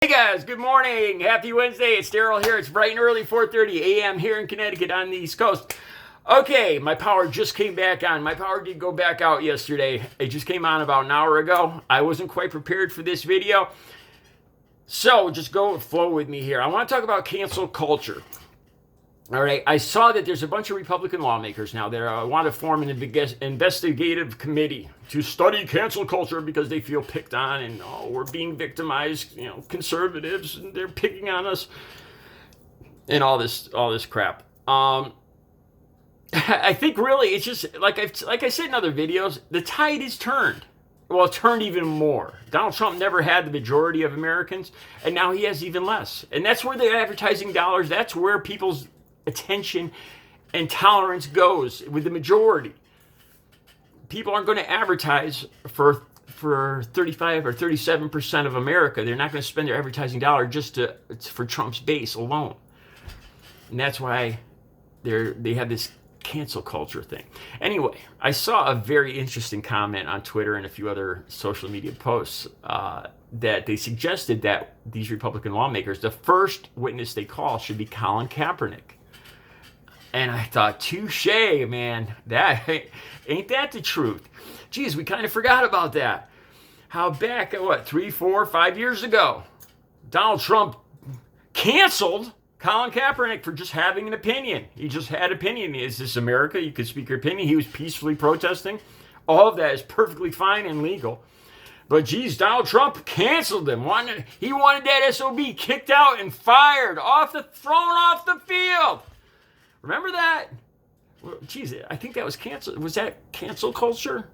Hey guys, good morning. Happy Wednesday. It's Daryl here. It's bright and early, 4:30 a.m. here in Connecticut on the East Coast. Okay, my power just came back on. My power did go back out yesterday. It just came on about an hour ago. I wasn't quite prepared for this video. So just go flow with me here. I want to talk about cancel culture. All right, I saw that there's a bunch of Republican lawmakers now that want to form an investigative committee to study cancel culture because they feel picked on and we're being victimized. Conservatives, and they're picking on us and all this crap. I think really it's just like I said in other videos, the tide is turned. Well, it turned even more. Donald Trump never had the majority of Americans, and now he has even less. And that's where the advertising dollars, that's where people's attention and tolerance goes with the majority. People aren't going to advertise for 35 or 37% of America. They're not going to spend their advertising dollar just for Trump's base alone. And that's why they have this cancel culture thing. Anyway, I saw a very interesting comment on Twitter and a few other social media posts that they suggested that these Republican lawmakers, the first witness they call should be Colin Kaepernick. And I thought, touche, man. Ain't that the truth? Geez, we kind of forgot about that. How back at 3, 4, 5 years ago, Donald Trump canceled Colin Kaepernick for just having an opinion. He just had opinion. Is this America? You could speak your opinion. He was peacefully protesting. All of that is perfectly fine and legal. But geez, Donald Trump canceled him. He wanted that SOB kicked out and fired, thrown off the field. Remember that? Well, geez, I think that was canceled. Was that cancel culture?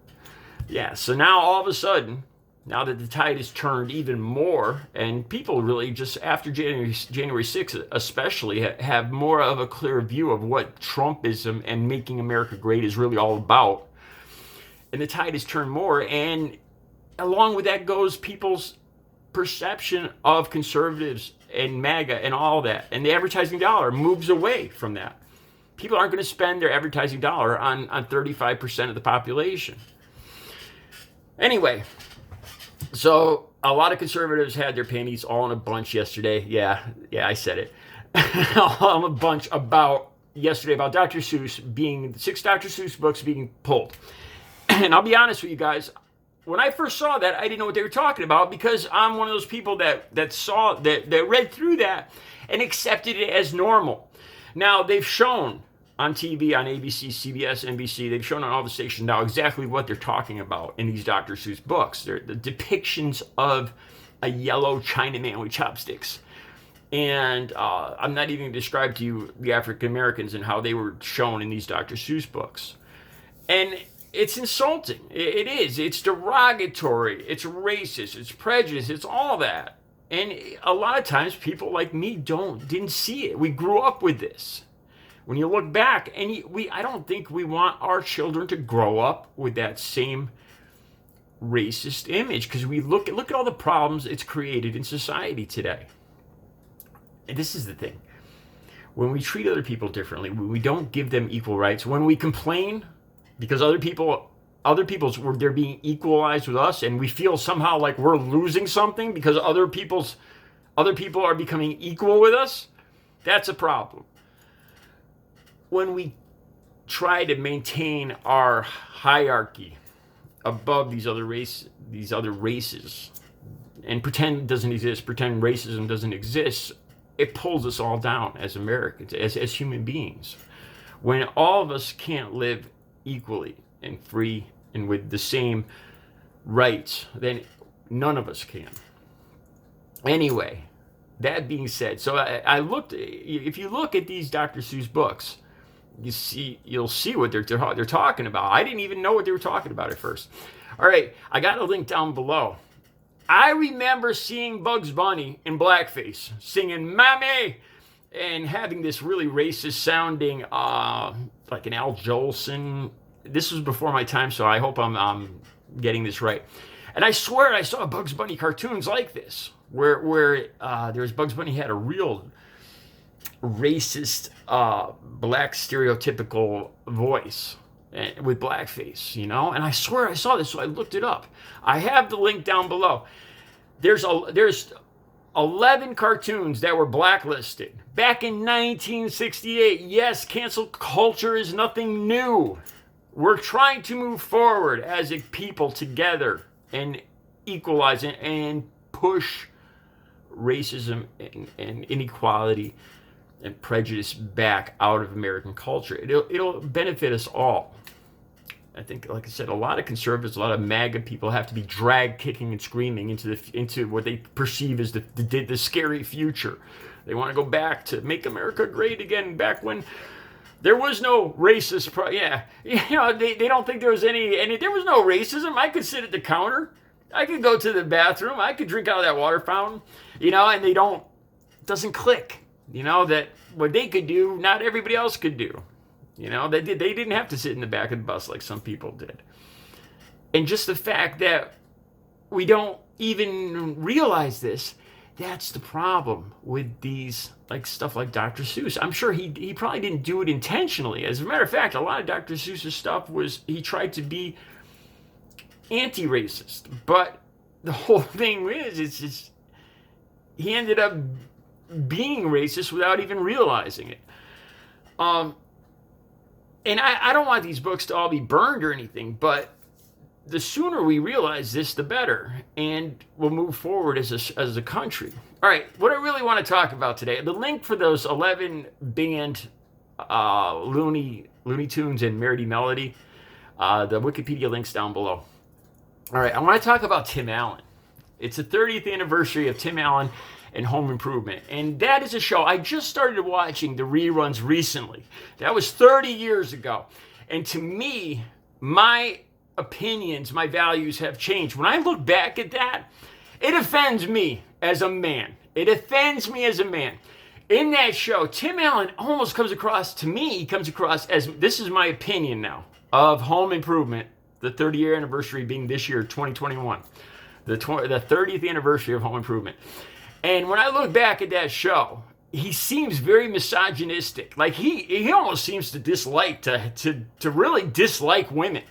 Yeah, so now all of a sudden, now that the tide has turned even more, and people really just after January 6th especially have more of a clear view of what Trumpism and making America great is really all about. And the tide has turned more, and along with that goes people's perception of conservatives and MAGA and all that. And the advertising dollar moves away from that. People aren't going to spend their advertising dollar on 35% of the population. Anyway, so a lot of conservatives had their panties all in a bunch yesterday. Yeah, I said it. All in a bunch yesterday about Dr. Seuss being, 6 Dr. Seuss books being pulled. And I'll be honest with you guys, when I first saw that, I didn't know what they were talking about because I'm one of those people that read through that and accepted it as normal. Now, they've shown on TV, on ABC, CBS, NBC, they've shown on all the stations now exactly what they're talking about in these Dr. Seuss books. They're the depictions of a yellow Chinaman with chopsticks. And I'm not even going to describe to you the African Americans and how they were shown in these Dr. Seuss books. And it's insulting. It is. It's derogatory. It's racist. It's prejudice. It's all that. And a lot of times people like me didn't see it. We grew up with this. When you look back, and I don't think we want our children to grow up with that same racist image because we look at all the problems it's created in society today. And this is the thing. When we treat other people differently, when we don't give them equal rights, when we complain because other people's they're being equalized with us, and we feel somehow like we're losing something because other people are becoming equal with us, that's a problem. When we try to maintain our hierarchy above these other races, and pretend it doesn't exist, pretend racism doesn't exist, it pulls us all down as Americans, as human beings. When all of us can't live equally and free and with the same rights, then none of us can. Anyway, that being said, so I looked. If you look at these Dr. Seuss books, you'll see what they're talking about. I didn't even know what they were talking about at first. All right, I got a link down below. I remember seeing Bugs Bunny in blackface singing "Mommy" and having this really racist sounding, like an Al Jolson. This was before my time, so I hope I'm getting this right. And I swear I saw Bugs Bunny cartoons like this, where there's Bugs Bunny had a real racist, black stereotypical voice with blackface, you know? And I swear I saw this, so I looked it up. I have the link down below. There's 11 cartoons that were blacklisted back in 1968. Yes, cancel culture is nothing new. We're trying to move forward as a people together and equalize and push racism and inequality and prejudice back out of American culture. It'll benefit us all. I think, like I said, a lot of conservatives, a lot of MAGA people have to be dragged kicking and screaming into what they perceive as the scary future. They want to go back to make America great again, back when there was no racist. They don't think there was any. There was no racism. I could sit at the counter. I could go to the bathroom. I could drink out of that water fountain. And they don't. It doesn't click. That what they could do, not everybody else could do. They didn't have to sit in the back of the bus like some people did. And just the fact that we don't even realize this, that's the problem with these, like stuff like Dr.Suess. I'm sure he probably didn't do it intentionally. As a matter of fact, a lot of Dr. Seuss's stuff he tried to be anti-racist. But the whole thing is he ended up being racist without even realizing it. And I don't want these books to all be burned or anything, but the sooner we realize this, the better, and we'll move forward as a country. All right, what I really want to talk about today, the link for those 11 banned Looney Tunes and Merity Melody, the Wikipedia link's down below. All right, I want to talk about Tim Allen. It's the 30th anniversary of Tim Allen and Home Improvement. And that is a show. I just started watching the reruns recently. That was 30 years ago. And to me, my opinions, my values have changed. When I look back at that, it offends me as a man. It offends me as a man. In that show, Tim Allen almost comes across, to me, he comes across as, this is my opinion now, of Home Improvement, the 30-year anniversary being this year, 2021. The 30th anniversary of Home Improvement. And when I look back at that show, he seems very misogynistic. Like he almost seems to dislike, to really dislike women.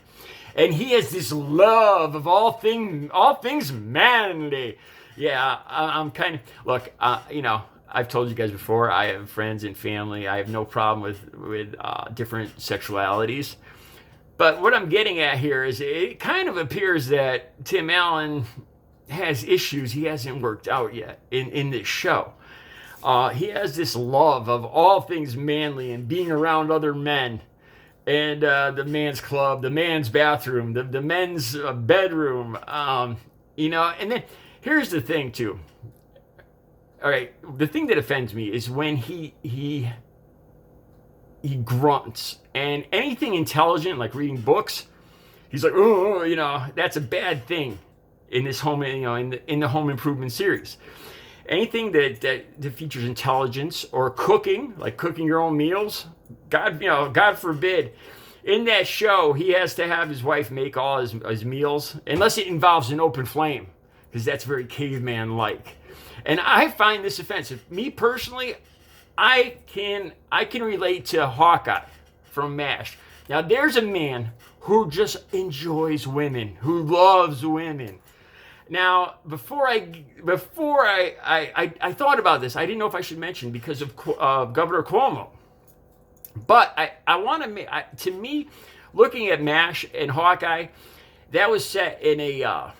And he has this love of all things manly. Yeah, I'm kind of, look, I've told you guys before, I have friends and family. I have no problem with different sexualities. But what I'm getting at here is it kind of appears that Tim Allen has issues he hasn't worked out yet in this show. He has this love of all things manly and being around other men and the man's club, the man's bathroom, the men's bedroom, and then here's the thing too. All right, the thing that offends me is when he grunts, and anything intelligent like reading books, he's like, oh, that's a bad thing. In this home, in the Home Improvement series, anything that features intelligence or cooking, like cooking your own meals, God forbid. In that show, he has to have his wife make all his meals, unless it involves an open flame, because that's very caveman-like. And I find this offensive. Me personally, I can relate to Hawkeye from MASH. Now, there's a man who just enjoys women, who loves women. Now, before I thought about this, I didn't know if I should mention because of Governor Cuomo. But I want to, to me, looking at MASH and Hawkeye, that was set in a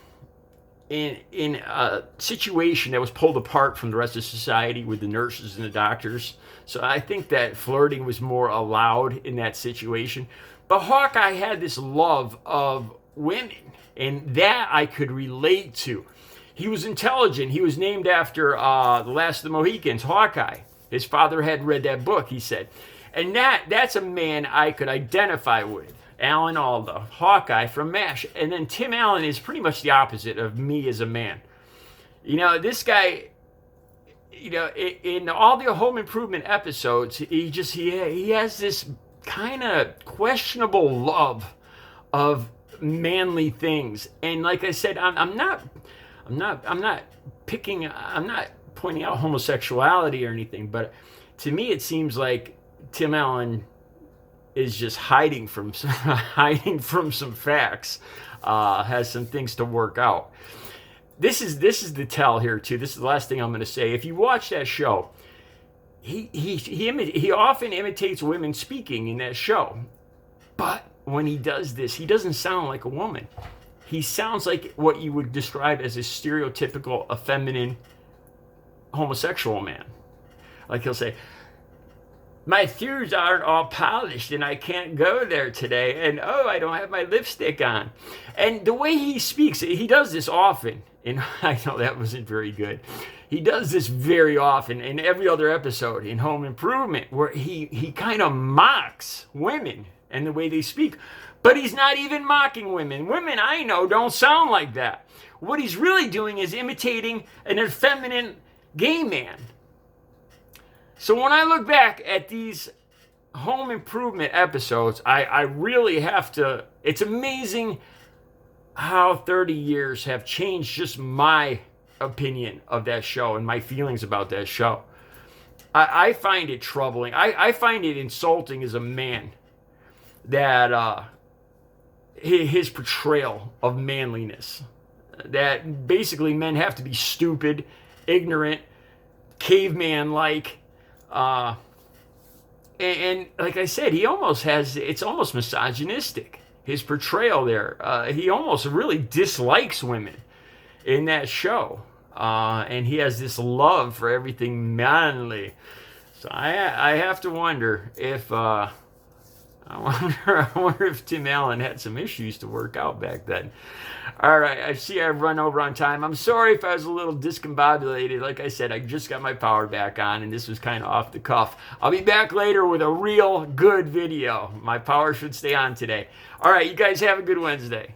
situation that was pulled apart from the rest of society with the nurses and the doctors. So I think that flirting was more allowed in that situation. But Hawkeye had this love of women. And that I could relate to. He was intelligent. He was named after The Last of the Mohicans, Hawkeye. His father had read that book, he said. And that's a man I could identify with. Alan Alda, Hawkeye from MASH. And then Tim Allen is pretty much the opposite of me as a man. This guy, in all the Home Improvement episodes, he has this kind of questionable love of manly things. And like I said, I'm not pointing out homosexuality or anything, but to me it seems like Tim Allen is just hiding from some facts, has some things to work out. this is the tell here too. This is the last thing I'm going to say. If you watch that show, he often imitates women speaking in that show, but when he does this, he doesn't sound like a woman. He sounds like what you would describe as a stereotypical effeminate homosexual man. Like he'll say, my shoes aren't all polished and I can't go there today. And oh, I don't have my lipstick on. And the way he speaks, he does this often. And I know that wasn't very good. He does this very often in every other episode in Home Improvement, where he kind of mocks women and the way they speak. But he's not even mocking women. Women I know don't sound like that. What he's really doing is imitating an effeminate gay man. So when I look back at these Home Improvement episodes, I really have to, it's amazing how 30 years have changed just my opinion of that show and my feelings about that show. I find it troubling. I find it insulting as a man that his portrayal of manliness, that basically men have to be stupid, ignorant, caveman-like, and like I said, he almost has, it's almost misogynistic, his portrayal there. He almost really dislikes women in that show. And he has this love for everything manly. So I have to wonder if, I wonder if Tim Allen had some issues to work out back then. All right, I see I've run over on time. I'm sorry if I was a little discombobulated. Like I said, I just got my power back on, and this was kind of off the cuff. I'll be back later with a real good video. My power should stay on today. All right, you guys have a good Wednesday.